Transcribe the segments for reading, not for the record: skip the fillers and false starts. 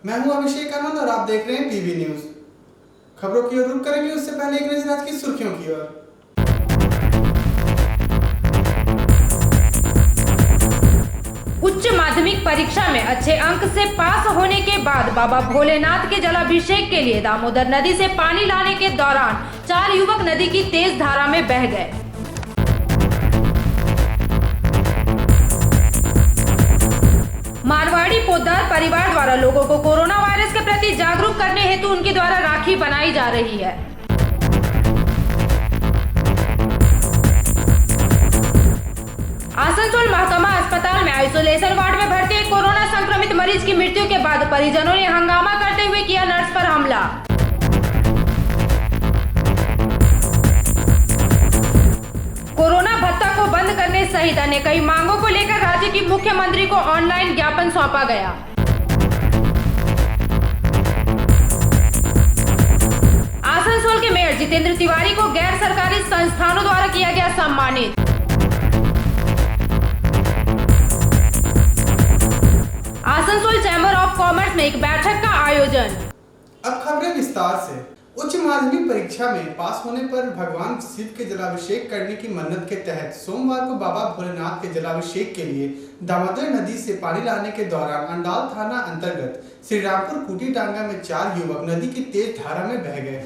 मैं हूं अभिषेक आनंद और आप देख रहे हैं पीवी न्यूज। खबरों की ओर रुख करेंगे, उससे पहले एक नजर आज की सुर्खियों की ओर। उच्च माध्यमिक परीक्षा में अच्छे अंक से पास होने के बाद बाबा भोलेनाथ के जलाभिषेक के लिए दामोदर नदी से पानी लाने के दौरान 4 युवक नदी की तेज धारा में बह गए। मारवाड़ी पोद्दार परिवार द्वारा लोगों को कोरोना वायरस के प्रति जागरूक करने हेतु उनके द्वारा राखी बनाई जा रही है। आसनसोल महकमा अस्पताल में आइसोलेशन वार्ड में भर्ती एक कोरोना संक्रमित मरीज की मृत्यु के बाद परिजनों ने हंगामा करते हुए किया नर्स पर हमला। कोरोना भत्ता को बंद करने सहित अन्य कई मांगों को लेकर राज्य की मुख्यमंत्री को ऑनलाइन ज्ञापन सौंपा गया। आसनसोल के मेयर जितेंद्र तिवारी को गैर सरकारी संस्थानों द्वारा किया गया सम्मानित। आसनसोल चैम्बर ऑफ कॉमर्स में एक बैठक का आयोजन। अब खबरें विस्तार से। उच्च माध्यमिक परीक्षा में पास होने पर भगवान शिव के जलाभिषेक करने की मन्नत के तहत सोमवार को बाबा भोलेनाथ के जलाभिषेक के लिए दामोदर नदी से पानी लाने के दौरान अंडाल थाना अंतर्गत श्रीरामपुर कुटी डांगा में 4 युवक नदी की तेज धारा में बह गए।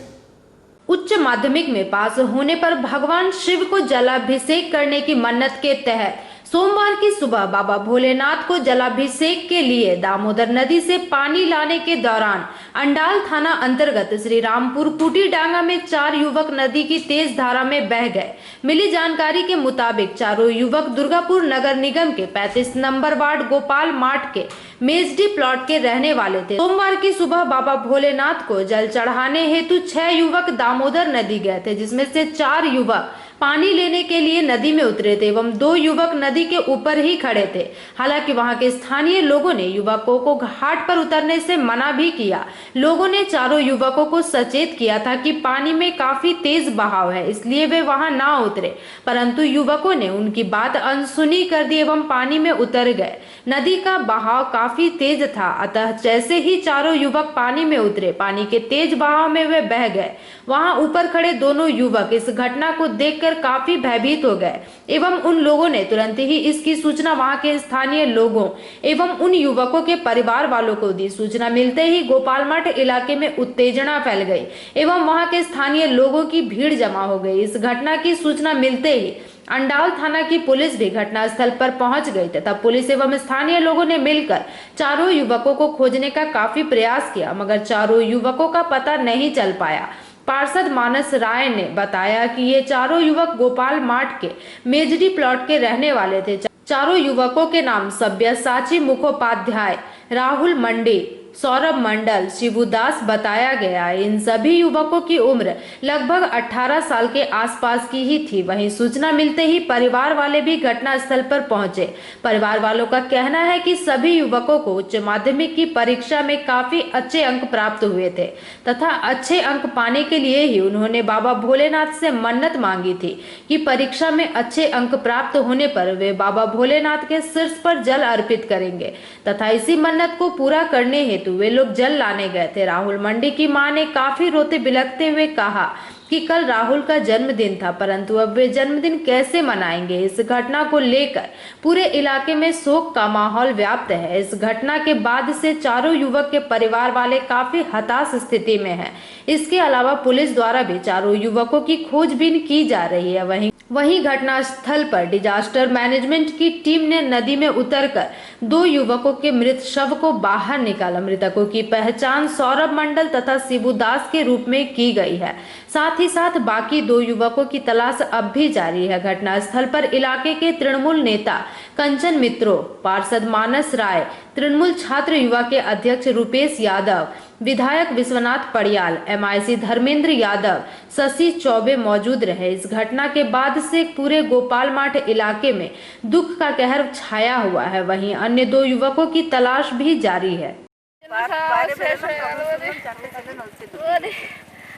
उच्च माध्यमिक में पास होने पर भगवान शिव को जलाभिषेक करने की मन्नत के तहत सोमवार की सुबह बाबा भोलेनाथ को जलाभिषेक के लिए दामोदर नदी से पानी लाने के दौरान अंडाल थाना अंतर्गत श्री रामपुर कुटी डांगा में 4 युवक नदी की तेज धारा में बह गए। मिली जानकारी के मुताबिक चारों युवक दुर्गापुर नगर निगम के 35 नंबर वार्ड गोपाल मार्ट के मेजडी प्लॉट के रहने वाले थे। सोमवार की सुबह बाबा भोलेनाथ को जल चढ़ाने हेतु 6 युवक दामोदर नदी गए थे, जिसमें से 4 युवक पानी लेने के लिए नदी में उतरे थे एवं 2 युवक नदी के ऊपर ही खड़े थे। हालांकि वहां के स्थानीय लोगों ने युवकों को घाट पर उतरने से मना भी किया। लोगों ने चारों युवकों को सचेत किया था कि पानी में काफी तेज बहाव है, इसलिए वे वहां ना उतरे, परंतु युवकों ने उनकी बात अनसुनी कर दी एवं पानी में उतर गए। नदी का बहाव काफी तेज था, अतः जैसे ही चारों युवक पानी में उतरे, पानी के तेज बहाव में वे बह गए। वहां ऊपर खड़े दोनों युवक इस घटना को देखकर काफी भयभीत हो गए एवं उन लोगों ने तुरंत ही इसकी सूचना वहां के स्थानीय लोगों एवं उन युवकों के परिवार वालों को दी। सूचना मिलते ही गोपाल मठ इलाके में उत्तेजना फैल गई एवं वहां के स्थानीय लोगों की भीड़ जमा हो गई। इस घटना की सूचना मिलते ही अंडाल थाना की पुलिस भी घटनास्थल पर पहुंच गई तथा पुलिस एवं स्थानीय लोगों ने मिलकर चारों युवकों को खोजने का काफी प्रयास किया, मगर चारों युवकों का पता नहीं चल पाया। पार्षद मानस राय ने बताया कि ये चारों युवक गोपाल मार्ट के मेजडी प्लॉट के रहने वाले थे। चारों युवकों के नाम सब्यसाची मुखोपाध्याय, राहुल मंडी, सौरभ मंडल, शिवुदास बताया गया। इन सभी युवकों की उम्र लगभग 18 साल के आसपास की ही थी। वहीं सूचना मिलते ही परिवार वाले भी घटनास्थल पर पहुंचे। परिवार वालों का कहना है कि सभी युवकों को उच्च माध्यमिक की परीक्षा में काफी अच्छे अंक प्राप्त हुए थे तथा अच्छे अंक पाने के लिए ही उन्होंने बाबा भोलेनाथ से मन्नत मांगी थी कि परीक्षा में अच्छे अंक प्राप्त होने पर वे बाबा भोलेनाथ के शीर्ष पर जल अर्पित करेंगे तथा इसी मन्नत को पूरा करने हेतु वे लोग जल लाने गए थे। राहुल मंडी की मां ने काफी रोते बिलखते हुए कहा कि कल राहुल का जन्मदिन था, परंतु अब वे जन्मदिन कैसे मनाएंगे। इस घटना को लेकर पूरे इलाके में शोक का माहौल व्याप्त है। इस घटना के बाद से चारों युवक के परिवार वाले काफी हताश स्थिति में हैं। इसके अलावा पुलिस द्वारा भी चारों युवकों की खोजबीन की जा रही है। वहीं घटनास्थल पर डिजास्टर मैनेजमेंट की टीम ने नदी में उतरकर 2 युवकों के मृत शव को बाहर निकाला। मृतकों की पहचान सौरभ मंडल तथा शिबुदास के रूप में की गई है। साथ ही साथ बाकी 2 युवकों की तलाश अब भी जारी है। घटनास्थल पर इलाके के तृणमूल नेता कंचन मित्रो, पार्षद मानस राय, तृणमूल छात्र युवा के अध्यक्ष रूपेश यादव, विधायक विश्वनाथ पड़ियाल, MIC धर्मेंद्र यादव, शशि चौबे मौजूद रहे। इस घटना के बाद से पूरे गोपाल माठ इलाके में दुख का कहर छाया हुआ है। वहीं अन्य 2 युवकों की तलाश भी जारी है।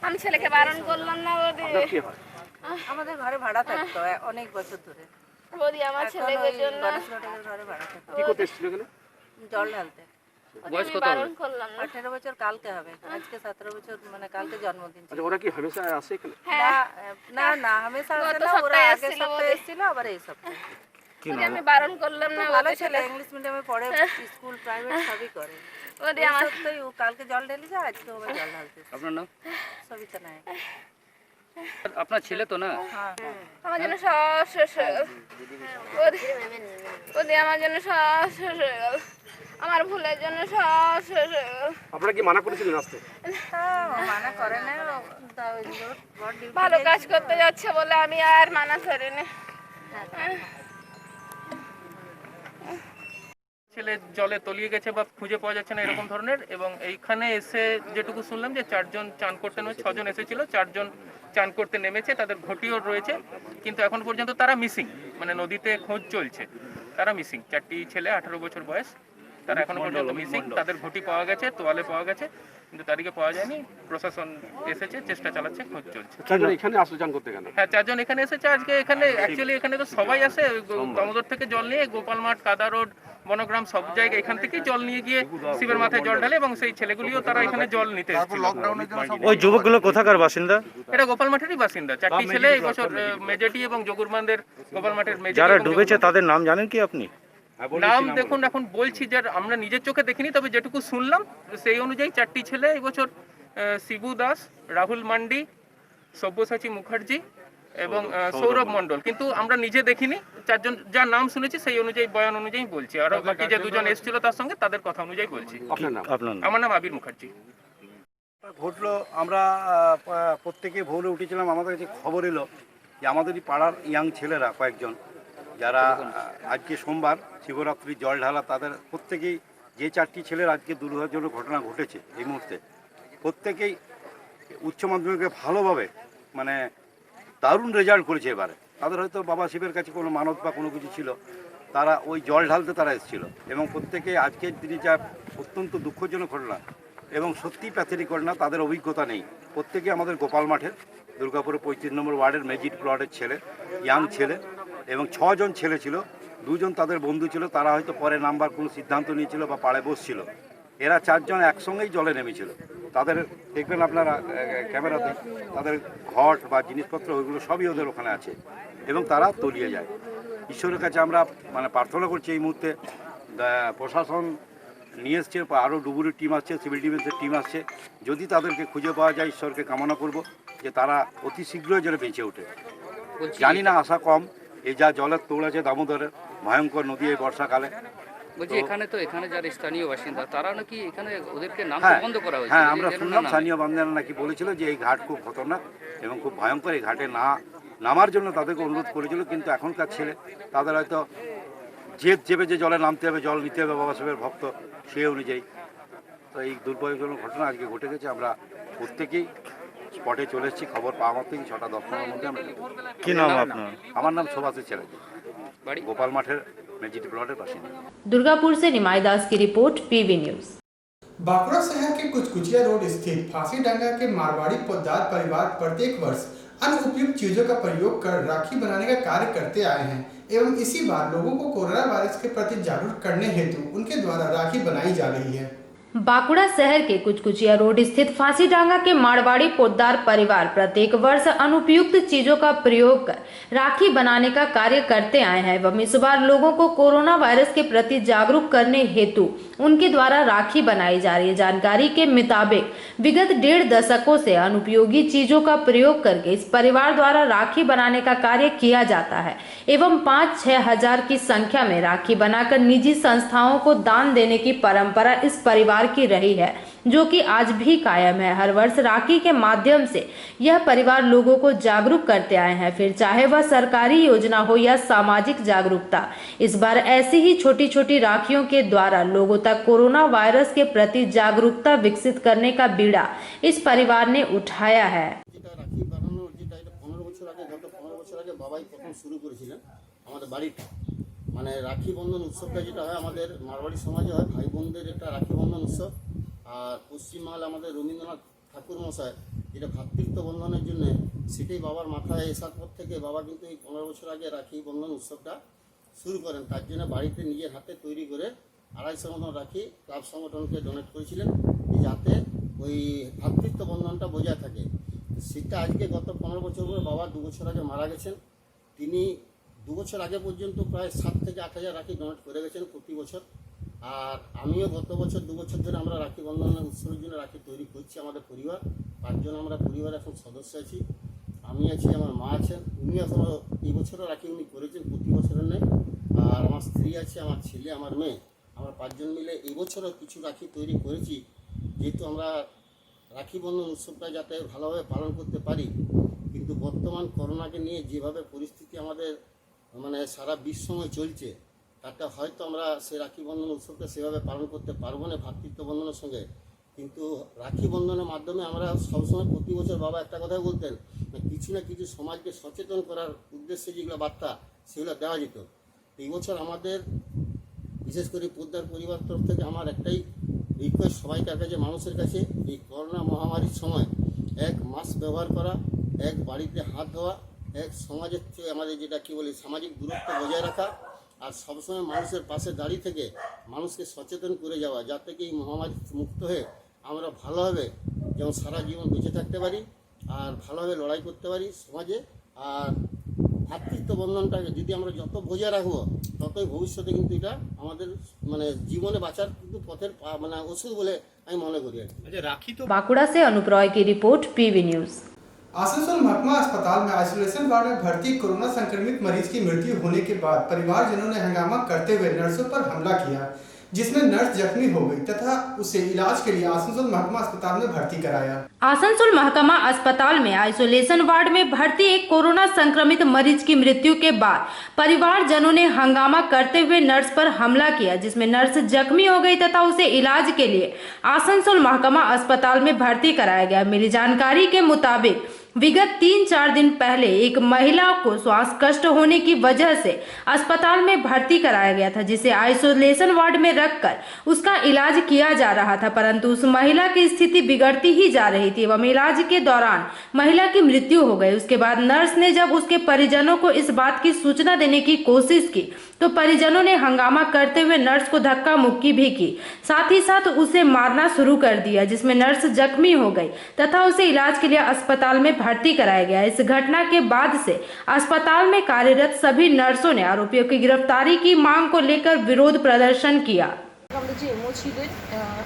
আমি ছেলেকে বারণ করলাম না বৌদি, আমাদের ঘরে ভাড়া থাকতো অনেক বছর ধরে। বৌদি আমার ছেলেকে জন্য ঘরে ভাড়া থাকতো। কি করতে এসেছিল এখানে? জল ঢালতে। বয়স আমি কত বারণ হবে? করলাম না 18 বছর কালকে হবে, আজকে 17 বছর, মানে কালকে জন্মদিন ছিল। আচ্ছা, ওরা কি হামেশা আসে এখানে? হ্যাঁ না না হামেশা আসে গত না, ওরা সপ্তাহে আগের এসেছিল সপ্তাহে বোধহয়। এসেছিল, আবার এই সপ্তাহে। ওরে আমি বারণ করলাম না ভালো ওদের ছেলে, সাথে। ইংলিশ মিডিয়ামে পড়ে, স্কুল প্রাইভেট সবই করে। ওরে এই আমার সপ্তাহে ও কালকে জল ঢেলেছে, আজকে আবার জল ঢালতে এসেছে। আপনার নাম? সবিতা নায়ক। আপনার ছেলে তো না? হ্যাঁ আমার জন্য সব শেষ হয়ে গেল। ওদের আমার জন্য সব শেষ হয়ে গেল। আমার ভুলের জন্য সব শেষ হয়ে গেল। আপনারা কি মানা করেছিলেন আসতে? তা ও মানা করে না, বড় ডিউটি ভালো কাজ করতে যাচ্ছে বলে আমি আর মানা করিনি। ছেলে জলে তলিয়ে গেছে বা খুঁজে পাওয়া যাচ্ছে না এরকম ধরনের, এবং এইখানে এসে যেটুকু শুনলাম যে 4 জন চান করতে নেমে, 6 জন এসেছিল, 4 জন চান করতে নেমেছে, তাদের ঘটিও রয়েছে, কিন্তু এখন পর্যন্ত তারা মিসিং, মানে নদীতে খোঁজ চলছে, তারা মিসিং। 4টি ছেলে 18 বছর বয়স, তারা এখনো পর্যন্ত মিসিং। তাদের ঘটি পাওয়া গেছে, তোয়ালে পাওয়া গেছে, কিন্তু তাদেরকে পাওয়া যায়নি। প্রশাসন এসেছে, চেষ্টা চালাচ্ছে, খোঁজ চলছে। এখানে আসলে চান করতে কেন? হ্যাঁ, 4 জন এখানে এসেছে আজকে। এখানে অ্যাকচুয়ালি এখানে তো সবাই আসে দামোদর থেকে জল নিয়ে, গোপাল মাঠ, কাদা রোড, বনগ্রাম, সব জায়গায় এখান থেকেই জল নিয়ে গিয়ে শিবের মাথায় জল ঢালে, এবং সেই ছেলেগুলিও তারা এখানে জল নিতে এসেছিল। ওই যুবকগুলো কোথাকার বাসিন্দা? এটা গোপাল মাঠেরই বাসিন্দা। 4টি ছেলে এই বছর মেজেটি এবং জগুরমানদের গোপাল মাঠের মেজেটি। যারা এবং ডুবেছে তাদের নাম জানেন কি আপনি? নাম দেখুন এখন বলছি, যে আমরা নিজের চোখে দেখিনি, তবে যেটুকু শুনলাম সেই অনুযায়ী 4টি ছেলে এই বছর শিবু দাস, রাহুল মান্ডি, সব্যসাচী মুখার্জি এবং সৌরভ মণ্ডল, কিন্তু আমরা নিজে দেখিনি। 4 জন যার নাম শুনেছি সেই অনুযায়ী, বয়ান অনুযায়ী বলছি, আর বাকি যে 2 জন এসেছিল তার সঙ্গে তাদের কথা অনুযায়ী বলছি। আপনার নাম? আপনার নাম? আমার নাম আবির মুখার্জি। ঘটলো, আমরা প্রত্যেকে ভোরে উঠেছিলাম, আমাদের কাছে খবর এলো যে আমাদেরই পাড়ার ইয়াং ছেলেরা কয়েকজন, যারা আজকে সোমবার শিবরাত্রি জল ঢালা, তাদের প্রত্যেকেই, যে 4টি ছেলের আজকে দুর্ভাগ্যজনক ঘটনা ঘটেছে এই মুহূর্তে, প্রত্যেকেই উচ্চ মাধ্যমিকে ভালোভাবে, মানে দারুণ রেজাল্ট করেছে এবারে। তাদের হয়তো বাবা শিবের কাছে কোনো মানত বা কোনো কিছু ছিল, তারা ওই জল ঢালতে তারা এসেছিল, এবং প্রত্যেকে আজকের দিনে যা অত্যন্ত দুঃখজনক ঘটনা এবং সত্যি প্যাথেটিক ঘটনা, তাদের অভিজ্ঞতা নেই। প্রত্যেকে আমাদের গোপাল মাঠের, দুর্গাপুরের 35 নম্বর ওয়ার্ডের মেজিট প্লটের ছেলে, ইয়াং ছেলে, এবং 6 জন ছেলে ছিল। 2 জন তাদের বন্ধু ছিল, তারা হয়তো পরে নাম্বার কোনো সিদ্ধান্ত নিয়েছিল বা পাড়ে বসছিল। এরা 4 জন একসঙ্গেই জলে নেমেছিল। তাদের দেখবেন আপনারা ক্যামেরাতে, তাদের ঘট বা জিনিসপত্র ওইগুলো সবই ওদের ওখানে আছে, এবং তারা তলিয়ে যায়। ঈশ্বরের কাছে আমরা মানে প্রার্থনা করছি এই মুহূর্তে, প্রশাসন নিয়ে এসছে, আরও ডুবুরির টিম আসছে, সিভিল ডিফেন্সের টিম আসছে, যদি তাদেরকে খুঁজে পাওয়া যায়, ঈশ্বরকে কামনা করব যে তারা অতি শীঘ্রই যেন বেঁচে ওঠে। জানি না, আশা কম, এই যা জলের তোড় আছে দামোদরের, ভয়ঙ্কর নদী এই বর্ষাকালে। বলছি এখানে যারা স্থানীয় বাসিন্দা তারা নাকি এখানে ওদেরকে নাম হ্যাঁ বন্ধ করা হয়েছে। হ্যাঁ, আমরা শুনলাম স্থানীয় বান্ধবীরা নাকি বলেছিল যে এই ঘাট খুব খতরনাক এবং খুব ভয়ঙ্কর, এই ঘাটে নামার জন্য তাদেরকে অনুরোধ করেছিল, কিন্তু এখনকার ছেলে তাদের হয়তো জেদ চেপে যে জলে নামতে হবে, জল নিতে হবে, বাবা সাহেবের ভক্ত, সেই অনুযায়ী তো এই দুর্ভাগ্যজনক ঘটনা আজকে ঘটে গেছে। আমরা প্রত্যেকেই স্পটে চলে এসেছি, খবর পাওয়া মাত্রই 6টা 10 মধ্যে আমরা ঢুকে গেছি। কি নাম আপনার? আমার নাম সুভাষের ছেলেজি, বাড়ি গোপাল মাঠের মেজিটি প্লটের বাসিন্দা। दुर्गापुर से निमाई दास की रिपोर्ट, पीवी न्यूज। बांकुड़ा शहर के कुचकुचिया रोड स्थित फांसी डांगा के मारवाड़ी पोद्दार परिवार प्रत्येक वर्ष अनुपयुक्त चीजों का प्रयोग कर राखी बनाने का कार्य करते आए हैं, एवं इसी बार लोगों को कोरोना वायरस के प्रति जागरूक करने हेतु उनके द्वारा राखी बनाई जा रही है। बांकुड़ा शहर के कुचकुचिया रोड स्थित फांसी डांगा के मारवाड़ी पोद्दार परिवार प्रत्येक वर्ष अनुपयुक्त चीजों का प्रयोग कर राखी बनाने का कार्य करते आए हैं, एवं इस बार लोगों को कोरोना वायरस के प्रति जागरूक करने हेतु उनके द्वारा राखी बनाई जा रही है। जानकारी के मुताबिक विगत 1.5 दशकों से अनुपयोगी चीजों का प्रयोग करके इस परिवार द्वारा राखी बनाने का कार्य किया जाता है, एवं 5-6 हजार की संख्या में राखी बनाकर निजी संस्थाओं को दान देने की परंपरा इस परिवार की रही है, जो कि आज भी कायम है। हर वर्ष राखी के माध्यम से यह परिवार लोगों को जागरूक करते आए हैं, फिर चाहे वह सरकारी योजना हो या सामाजिक जागरूकता। इस बार ऐसी ही छोटी छोटी राखियों के द्वारा लोगों तक कोरोना वायरस के प्रति जागरूकता विकसित करने का बीड़ा इस परिवार ने उठाया है। রাখি বানানোর যেটা, এটা 15 বছর আগে, গত 15 বছর আগে বাবাই প্রথম শুরু করেছিলেন আমাদের বাড়িটা। মানে রাখি বন্ধন উৎসবটা যেটা হয় আমাদের মারওয়াড়ি সমাজে হয়, ভাই বোনদের একটা রাখি বন্ধন উৎসব। আর পশ্চিমবাংলা আমাদের রবীন্দ্রনাথ ঠাকুর মশাই যেটা ভ্রাতৃত্ব বন্ধনের জন্য, সেটাই বাবার মাথায় এসার পর থেকে বাবা কিন্তু এই 15 বছর আগে রাখি বন্ধন উৎসবটা শুরু করেন। তার জন্য বাড়িতে নিজের হাতে তৈরি করে 250 মতন রাখি ক্লাব সংগঠনকে ডোনেট করেছিলেন যাতে ওই ভ্রাতৃত্ব বন্ধনটা বজায় থাকে। সেটা আজকে গত 15 বছর পরে বাবা 2 বছর আগে মারা গেছেন। তিনি 2 বছর আগে পর্যন্ত প্রায় 7 থেকে 8 হাজার রাখি ডোনেট করে গেছেন প্রতি বছর। আর আমিও গত বছর 2 বছর ধরে আমরা রাখি বন্ধনের উৎসবের জন্য রাখি তৈরি করছি। আমাদের পরিবার 5 জন আমরা পরিবার এখন সদস্য আছি। আমি আছি, আমার মা আছেন, উনি এখনও এই বছরও রাখি উনি করেছেন প্রতি বছরের নেই। আর আমার স্ত্রী আছে, আমার ছেলে, আমার মেয়ে, আমরা 5 জন মিলে এই বছরও কিছু রাখি তৈরি করেছি, যেহেতু আমরা রাখি বন্ধন উৎসবটা যাতে ভালোভাবে পালন করতে পারি। কিন্তু বর্তমান করোনাকে নিয়ে যেভাবে পরিস্থিতি আমাদের মানে সারা বিশ্বময় চলছে, তাতে হয়তো আমরা সেই রাখি বন্ধন উৎসবটা সেভাবে পালন করতে পারবো না ভাতৃত্ব বন্ধনের সঙ্গে। কিন্তু রাখি বন্ধনের মাধ্যমে আমরা সবসময় প্রতি বছর বাবা একটা কথাই বলতেন, কিছু না কিছু সমাজকে সচেতন করার উদ্দেশ্যে যেগুলো বার্তা সেগুলো দেওয়া যেত। এই বছর আমাদের বিশেষ করে পোদ্দার পরিবার তরফ থেকে আমার একটাই রিকোয়েস্ট সবাইকার কাছে, মানুষের কাছে, এই করোনা মহামারীর সময় 1 মাস্ক ব্যবহার করা, 1 বাড়িতে হাত ধোয়া, 1 সমাজের থেকে আমাদের যেটা কী বলি সামাজিক দূরত্ব বজায় রাখা, আর সবসময় মানুষের পাশে দাঁড়িয়ে থেকে মানুষকে সচেতন করে যাওয়া, যাতে কি এই মহামারী মুক্ত হয়ে আমরা ভালোভাবে যেমন সারা জীবন বেঁচে থাকতে পারি আর ভালোভাবে লড়াই করতে পারি সমাজে। আর ভাতৃত্ব বন্ধনটাকে যদি আমরা যত বজায় রাখবো, ততই ভবিষ্যতে কিন্তু এটা আমাদের মানে জীবনে বাঁচার কিন্তু পথের মানে ওষুধ বলে আমি মনে করি। बांकुड़ा से अनूप रॉय की रिपोर्ट, पीवी न्यूज। आसनसोल महकमा अस्पताल में आइसोलेशन वार्ड में भर्ती कोरोना संक्रमित मरीज की मृत्यु होने के बाद परिवारजनों ने हंगामा करते हुए नर्सों पर हमला किया, जिसमें नर्स जख्मी हो गई तथा उसे इलाज के लिए आसनसोल महकमा अस्पताल में भर्ती कराया। आसनसोल महकमा अस्पताल में आइसोलेशन वार्ड में भर्ती एक कोरोना संक्रमित मरीज की मृत्यु के बाद परिवारजनों ने हंगामा करते हुए नर्स पर हमला किया, जिसमें नर्स जख्मी हो गई तथा उसे इलाज के लिए आसनसोल महकमा अस्पताल में भर्ती कराया गया। मिली जानकारी के मुताबिक विगत 3-4 दिन पहले एक महिला को श्वास कष्ट होने की वजह से अस्पताल में भर्ती कराया गया था, जिसे आइसोलेशन वार्ड में रखकर उसका इलाज किया जा रहा था, परंतु उस महिला की स्थिति बिगड़ती ही जा रही थी एवं इलाज के दौरान महिला की मृत्यु हो गई। उसके बाद नर्स ने जब उसके परिजनों को इस बात की सूचना देने की कोशिश की तो परिजनों ने हंगामा करते हुए नर्स को धक्का मुक्की भी की, साथ ही साथ उसे मारना शुरू कर दिया, जिसमें नर्स जख्मी हो गई तथा उसे इलाज के लिए अस्पताल में भर्ती कराया गया। इस घटना के बाद से अस्पताल में कार्यरत सभी नर्सों ने आरोपियों की गिरफ्तारी की मांग को लेकर विरोध प्रदर्शन किया। আমাদের যে এমও ছিলেন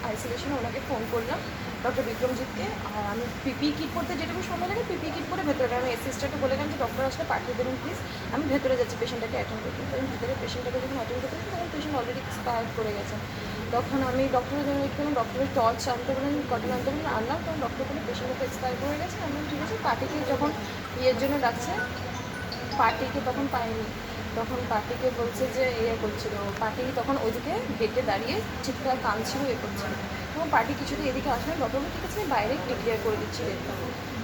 আইসোলেশনে, ওনাকে ফোন করলাম ডক্টর বিক্রমজিৎকে। আর আমি পিপি কিট পরতে যেটুকু সময় লাগে পিপি কিট পরে ভেতরে আমি অ্যাসিস্ট্যান্টকে বললাম যে ডক্টর আসলে পাঠিয়ে দেবেন প্লিজ, আমি ভেতরে যাচ্ছি পেশেন্টটাকে অ্যাটেন্ড করতে। কারণ ভেতরে পেশেন্টটাকে যখন অ্যাটেন্ড করতে তখন পেশেন্ট অলরেডি এক্সপায়ার করে গেছে। তখন আমি ডক্টরের জন্য একটু ডক্টরের টর্চ আনতে বলেন, কটন আনতে বলেন, আনলাম। তখন ডক্টর বলে পেশেন্টটা এক্সপায়ার করে গেছে। আমি ঠিক আছে, পার্টিকে যখন ইয়ের জন্য ডাকছে, পার্টিকে তখন পাইনি। তখন পার্টিকে বলছে যে ইয়ে করছিল, পার্টি তখন ওইদিকে গেটে দাঁড়িয়ে চিৎকার কাঁদছিল, ইয়ে করছিল। এবং পার্টি কিছুটা এদিকে আসলে ডক্টর ঠিক আছে বাইরে ডিক্লেয়ার করে দিচ্ছি ডেটটা।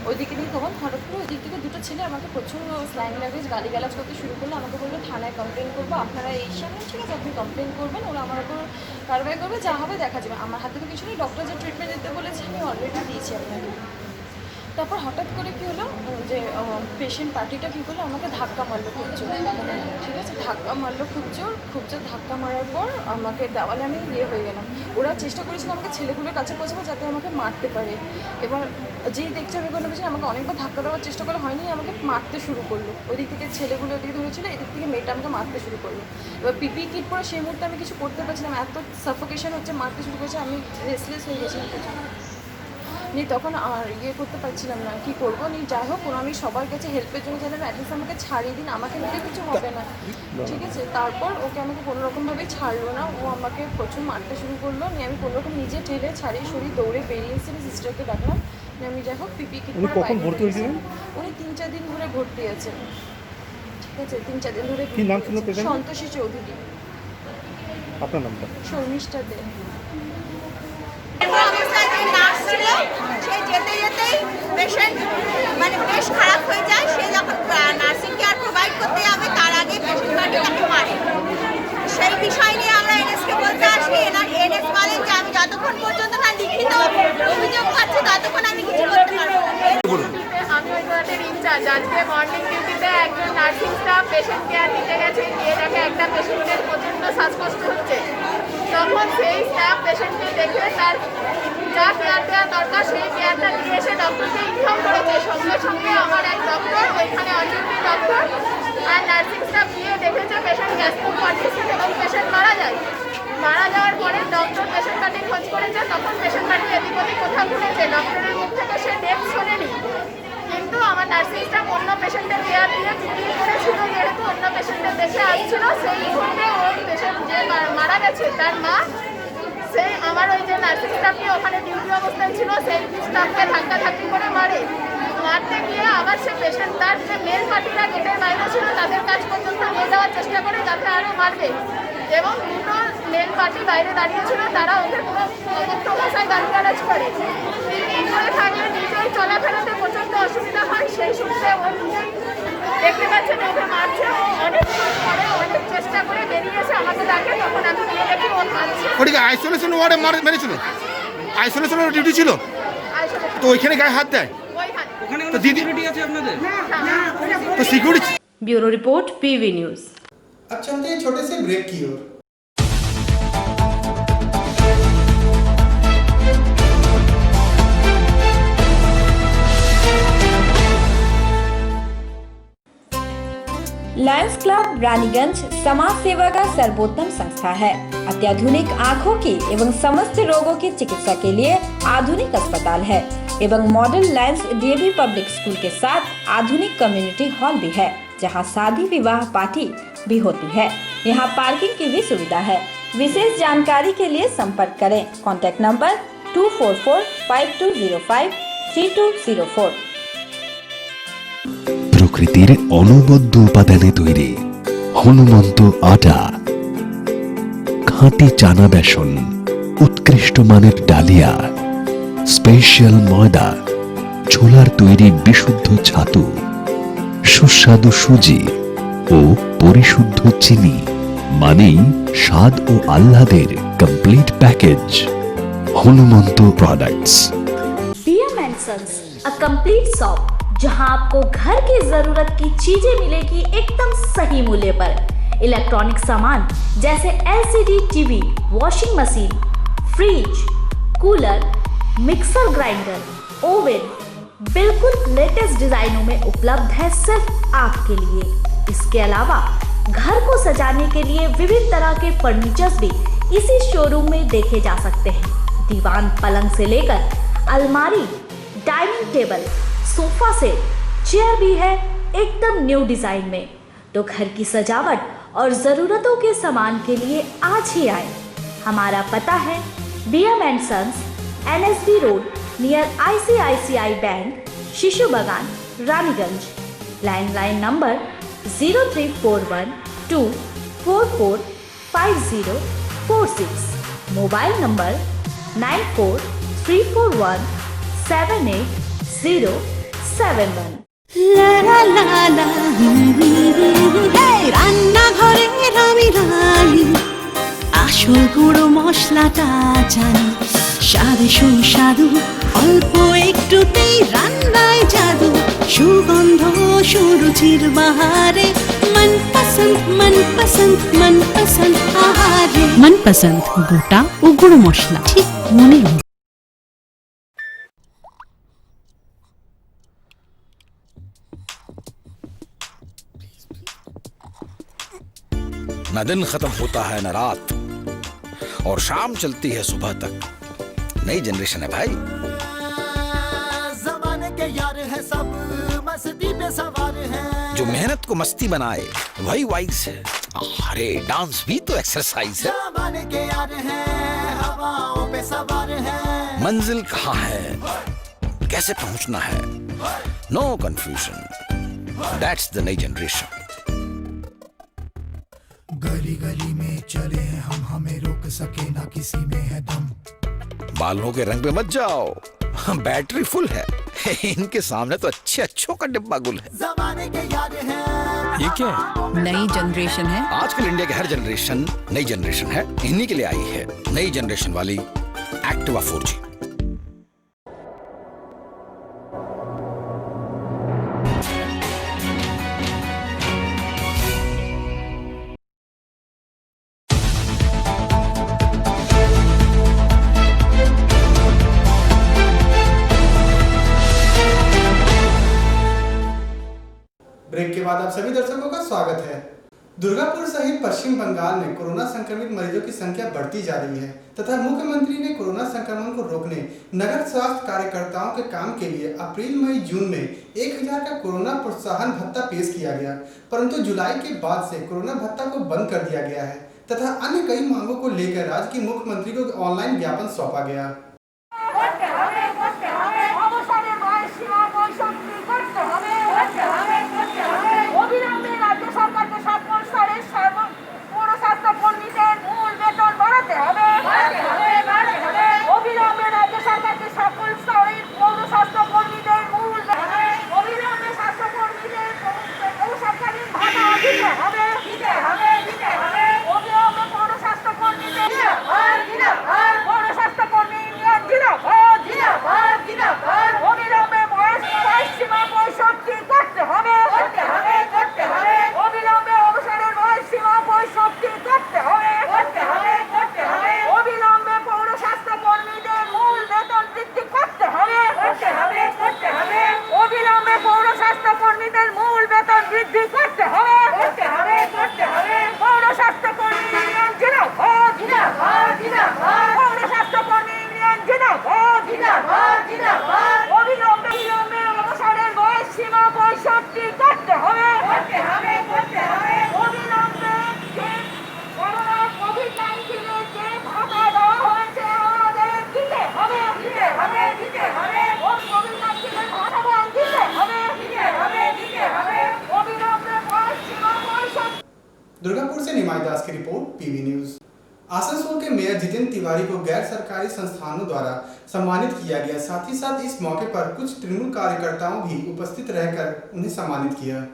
ওইদিকে দিয়ে তখন হঠাৎ করে ওই দিক থেকে 2টো ছেলে আমাকে প্রচুর স্ল্যাং ল্যাঙ্গুয়েজ গালিগালাজ করতে শুরু করলো। আমাকে বললো থানায় কমপ্লেন করবো, আপনারা এই সামনে ঠিক আছে আপনি কমপ্লেন করবেন, ওরা আমার উপর কারবাই করবে, যা হবে দেখা যাবে। আমার হাতে তো কিছু নেই, ডক্টর যে ট্রিটমেন্ট দিতে বলেছে আমি অলরেডি দিয়েছি আপনাকে। তারপর হঠাৎ করে কী হলো যে পেশেন্ট পার্টিটা কী করলো, আমাকে ধাক্কা মারলো খুব জোর, ঠিক আছে, ধাক্কা মারলো খুব জোর ধাক্কা মারার পর আমাকে দেওয়ালে আমি ইয়ে হয়ে গেলাম। ওরা চেষ্টা করেছিল আমাকে ছেলেগুলোর কাছে পৌঁছাবো যাতে আমাকে মারতে পারে। এবার যেই দেখছে আমি কোনো পেশেন্ট আমাকে অনেকবার ধাক্কা দেওয়ার চেষ্টা করা হয়নি, আমাকে মারতে শুরু করলো। ওই দিক থেকে ছেলেগুলো ওদিকে ধরেছিল, এদিক থেকে মেয়েটা আমাকে মারতে শুরু করলো। এবার পিপি কিট পরে সেই মুহূর্তে আমি কিছু করতে পারছিলাম, এত সাফোকেশন হচ্ছে, মারতে শুরু করেছে, আমি রেসলেস হয়ে গেছিলাম নি। তখন আর ইয়ে করতে পারছিলাম না, কী করবো নি। যাই হোক আমি সবার কাছে হেল্পের জন্য জানালাম অ্যাটলিস্ট আমাকে ছাড়িয়ে দিন, আমাকে নিলে কিছু হবে না, ঠিক আছে। তারপর ওকে আমাকে কোনোরকমভাবেই ছাড়লো না, ও আমাকে প্রচুর মারতে শুরু করলো। নিয়ে আমি কোনোরকম নিজে ঠেলে ছাড়িয়ে সরিয়ে দৌড়ে বেরিয়ে এসেছি, সিস্টারকে ডাকলাম। আমি যাই হোক পিপি কিট করে ভর্তি হয়েছিলেন। উনি 3-4 দিন ধরে ভর্তি আছেন, ঠিক আছে, 3-4 দিন ধরে। কি নাম ছিল পেশেন্ট? সন্তোষী চৌধুরী। আপনার নামটা? শর্মিষ্ঠা দে। যেতে যেতেই পেশেন্ট মানে বেশ খারাপ হয়ে যায়। সে যখন নার্সিং কেয়ার প্রোভাইড করতে যাবে তার আগে পেশেন্ট পার্টি তাকে মারে। সেই বিষয় নিয়ে আমরা এনএসকে বলতে আসি। এনএস বলেন যে আমি যতক্ষণ পর্যন্ত না লিখিত অভিযোগ পাচ্ছি ততক্ষণ আমি কিছু করতে পারবো না। আমি ওই ইনচার্জ আজকে মর্নিং ডিউটিতে একজন নার্সিং স্টাফ পেশেন্ট কেয়ার নিতে গেছে, গিয়ে দেখে একটা পেশেন্টের প্রচণ্ড শ্বাসকষ্ট হচ্ছে। তখন সেই স্টাফ পেশেন্টকে দেখে তার যা কেয়ার দেওয়া দরকার সেই কেয়ারটা দিয়ে এসে ডক্টরকে ইনফর্ম করেছে। সঙ্গে সঙ্গে আমার এক ডক্টর, ওইখানে অন ডিউটি ডক্টর আর নার্সিং স্টাফ গিয়ে দেখেছে পেশেন্ট গ্যাস্ট্রিক কন্ডিশন এবং পেশেন্ট মারা যায়। মারা যাওয়ার পরে ডক্টর পেশেন্ট পার্টি খোঁজ করেছে, তখন পেশেন্ট পার্টি এদিক ওদিক কোথাও ঘুরেছে, ডক্টরের মুখ থেকে সে ডেট শোনেনি। কিন্তু আমার নার্সিং স্টাফ অন্য পেশেন্টের কেয়ার দিয়ে চুটিয়ে করেছিল, যেহেতু অন্য পেশেন্টের দেখে আসছিল, সেই মুহূর্তে ওই পেশেন্ট যে মারা গেছে তার মা সেই আমার ওই যে নার্সিং স্টাফকে ওখানে ডিউটি অবস্থায় ছিল সেই স্টাফকে ধাক্কাধাক্কি করে মারে। মারতে গিয়ে আবার সে পেশেন্ট তার যে মেল পার্টিরা গেটের বাইরে ছিল তাদের কাছ পর্যন্ত নিয়ে যাওয়ার চেষ্টা করে যাতে আরও মারবে, এবং দুটো মেল পার্টি বাইরে দাঁড়িয়েছিল, তারা ওদের পুরো প্রমুখ ভাষায় গালিগালাজ করে। করে থাকলে নিজেই চলাফেরাতে প্রচণ্ড অসুবিধা হয়, সেই সূত্রে ও নিজেই দেখতে পাচ্ছেন ওকে মারছে। ও অনেকক্ষণ পরে অনেক চেষ্টা করে বেরিয়ে এসে আমাকে ডাকে, তখন আমি গিয়ে দেখি ও কাঁদছে। ওদিকে আইসোলেশন ওয়ার্ডে মেরেছিল, আইসোলেশন ডিউটি ছিল, তো ওইখানে গায়ে হাত দেয়। তো দিদি আছে আপনাদের তো security. Bureau report PV news. अब चलते हैं छोटे से ब्रेक की ओर। लायंस क्लब रानीगंज समाज सेवा का सर्वोत्तम संस्था है। अत्याधुनिक आँखों की एवं समस्त रोगों की चिकित्सा के लिए आधुनिक अस्पताल है एवं model Lions DAV public school के साथ आधुनिक कम्युनिटी हॉल भी है, जहां शादी विवाह पार्टी भी होती है। यहां पार्किंग की भी सुविधा है। विशेष जानकारी के लिए संपर्क करें। Contact number 2445205324। প্রকৃতির অনবদ্য উপাদানে তৈরি হনুমন্ত আটা, খাঁটি চানা বেসন, উৎকৃষ্ট মানের ডালিয়া, স্পেশাল ময়দা, ছোলার তৈরি বিশুদ্ধ ছাতু, সুস্বাদু সুজি ও পরিশুদ্ধ চিনি, মানেই স্বাদ ও আহ্লাদের complete package. Hanumanta products. BM & Sons, a complete shop जहां आपको घर की जरूरत की चीजें मिलेगी एकदम सही मूल्य पर। इलेक्ट्रॉनिक सामान जैसे LCD TV, washing machine, fridge, cooler, mixer grinder, oven बिल्कुल लेटेस्ट डिजाइनों में उपलब्ध है सिर्फ आपके लिए। इसके अलावा घर को सजाने के लिए विभिन्न तरह के फर्नीचर्स भी इसी शोरूम में देखे जा सकते हैं। दीवान पलंग से लेकर अलमारी, dining table, sofa set, chair भी है एकदम न्यू डिजाइन में। तो घर की सजावट और जरूरतों के सामान के लिए आज ही आए। हमारा पता है BM & Sons, NSB road near ICICI bank, शिशु बागान, Raniganj. Landline number 0341244546। Mobile number 9434178071। রান্নাঘরে আমি রানী, আসল গুঁড়ো মশলাটা জানি, স্বাদে সুস্বাদু অল্প একটুতেই রান্নায় জাদু, সুগন্ধ সুরুচির বাহারে মনপসন্দ আহারে। মনপসন্দ গোটা ও গুঁড়ো মশলা ঠিক মনের মতো। न दिन खत्म होता है न रात, और शाम चलती है सुबह तक। नई जनरेशन है भाई। ज़माने के यार है सब, मस्ती पे सवार है। जो मेहनत को मस्ती बनाए वही वाइज है। अरे डांस भी तो एक्सरसाइज है। ज़माने के यार है, हवाओं पे सवार है। मंजिल कहाँ है, कैसे पहुंचना है, नो कंफ्यूजन। दैट्स द नई जनरेशन। गली गली में चले हैं हम, हमें रोक सके ना किसी में है दम। बालों के रंग पे मत जाओ, बैटरी फुल है। इनके सामने तो अच्छों का डिब्बा गुल है। ज़माने के यार है। ये क्या है? नई जनरेशन है। आजकल इंडिया की हर जनरेशन नई जनरेशन है। इन्हीं के लिए आई है नई जनरेशन वाली एक्टिवा 4G। ब्रेक के बाद आप सभी दर्शकों का स्वागत है। दुर्गापुर सहित पश्चिम बंगाल में कोरोना संक्रमित मरीजों की संख्या बढ़ती जा रही है तथा मुख्यमंत्री ने कोरोना संक्रमण को रोकने नगर स्वास्थ्य कार्यकर्ताओं के काम के लिए अप्रैल मई जून में 1000 का कोरोना प्रोत्साहन भत्ता पेश किया गया, परंतु जुलाई के बाद से कोरोना भत्ता को बंद कर दिया गया है तथा अन्य कई मांगों को लेकर राज्य के मुख्यमंत्री को ऑनलाइन ज्ञापन सौंपा गया। दुर्गापुर से निमाई दास की रिपोर्ट, पीवी न्यूज। आसनसोल के मेयर जितेंद्र तिवारी को गैर सरकारी संस्थानों द्वारा सम्मानित किया गया। साथ ही साथ इस मौके पर कुछ तृणमूल कार्यकर्ताओं भी उपस्थित रहकर उन्हें सम्मानित किया।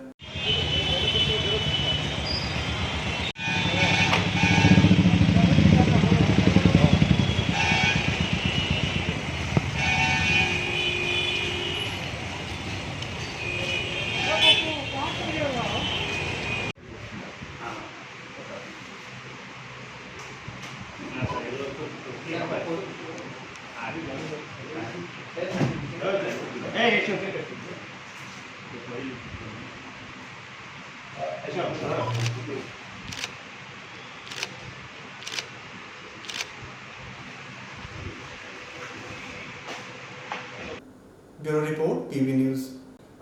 Bureau report, PV news.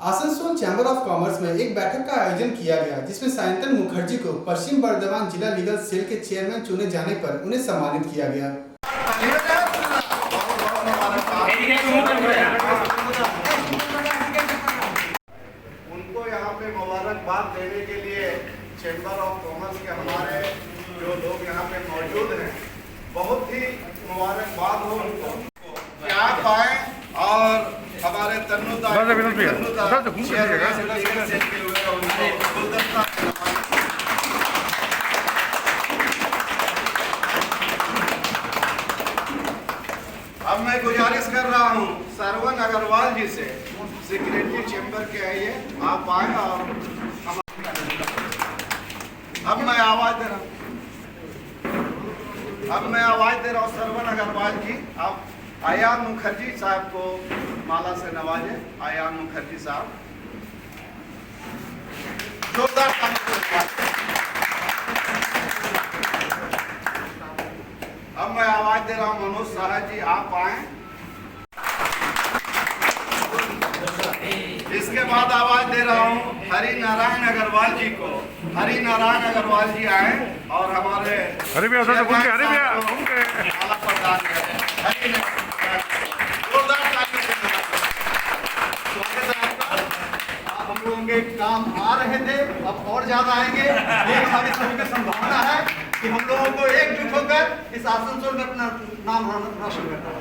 Asansol chamber of commerce में एक बैठक का आयोजन किया गया, जिसमें सायंतन मुखर्जी को पश्चिम बर्धमान जिला लीगल सेल के चेयरमैन चुने जाने पर उन्हें सम्मानित किया गया। उनको यहाँ पे मुबारकबाद देने के लिए चैम्बर ऑफ कॉमर्स के हमारे जो लोग यहाँ पे मौजूद हैं, बहुत ही मुबारकबाद हो उनको कि आप आए और हमारे अब मैं गुजारिश कर रहा हूँ सरवन अग्रवाल जी से, सेक्रेटरी चैम्बर के आइए, आप आए और अब मैं आवाज दे रहा हूँ सरवन अग्रवाल जी, आप आयान मुखर्जी साहब को माला से नवाजे। आयान मुखर्जी साहब, जोरदार अब मैं आवाज दे रहा हूँ मनोज साहा जी, आप आए। इसके बाद आवाज दे रहा हूँ हरि नारायण अग्रवाल जी को। हरि नारायण अग्रवाल जी आए और हमारे माला प्रदान करें। हम लोगों के काम आ रहे थे, अब और ज्यादा आएंगे। ये हमारी सभी की संभावना है कि हम लोगों को एकजुट होकर इस आसनसोल में अपना नाम रोशन करना है।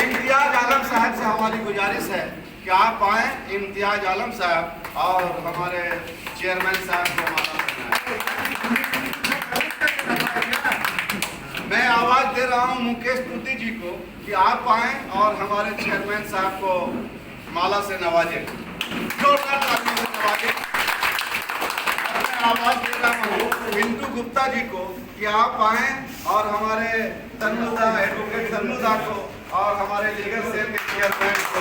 इम्तियाज आलम साहब से हमारी गुजारिश है कि आप आए, इम्तियाज आलम साहब, और हमारे चेयरमैन साहब को माला मैं आवाज दे रहा हूं मुकेश तुर्ती जी को कि आप आए और हमारे चेयरमैन साहब को माला से नवाजे, जोरदार तालियों से नवाजे। मैं आवाज दे रहा हूं बिंदु गुप्ता जी को कि आप आए और हमारे तन्नुदा एडवोकेट तन्नुदा को और हमारे लीगल सेल के चेयरमैन को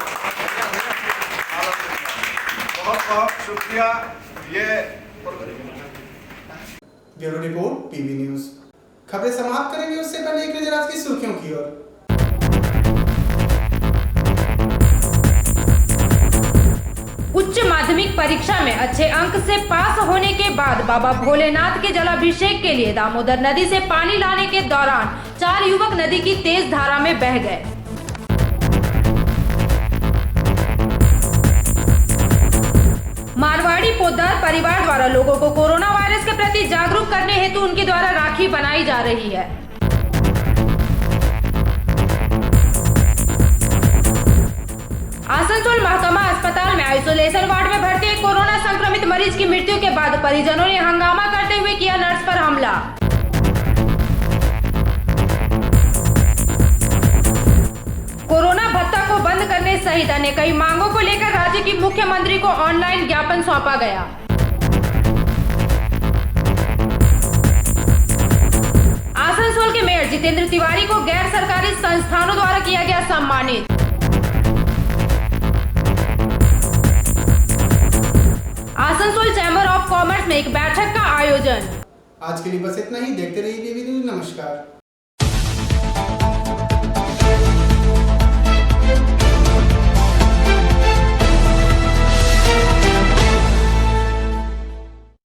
बहुत शुक्रिया। ये ब्यूरो रिपोर्ट पीवी न्यूज। खबरें समाप्त करेंगे उससे पहले एक नजर आज की सुर्खियों की ओर। उच्च माध्यमिक परीक्षा में अच्छे अंक से पास होने के बाद बाबा भोलेनाथ के जलाभिषेक के लिए दामोदर नदी से पानी लाने के दौरान 4 युवक नदी की तेज धारा में बह गए। मारवाड़ी पोद्दार परिवार द्वारा लोगों को कोरोना वायरस के प्रति जागरूक करने हेतु उनके द्वारा राखी बनाई जा रही है। आसनसोल महकमा अस्पताल में आइसोलेशन वार्ड में भर्ती एक कोरोना संक्रमित मरीज की मृत्यु के बाद परिजनों ने हंगामा करते हुए किया नर्स पर हमला। कोरोना भत्ता को बंद करने सहित अन्य कई मांगों को लेकर राज्य की मुख्यमंत्री को ऑनलाइन ज्ञापन सौंपा गया। आसनसोल के मेयर जितेंद्र तिवारी को गैर सरकारी संस्थानों द्वारा किया गया सम्मानित। आसनसोल चैम्बर ऑफ कॉमर्स में एक बैठक का आयोजन। आज के लिए बस इतना ही। देखते रहिए पीवी न्यूज। नमस्कार।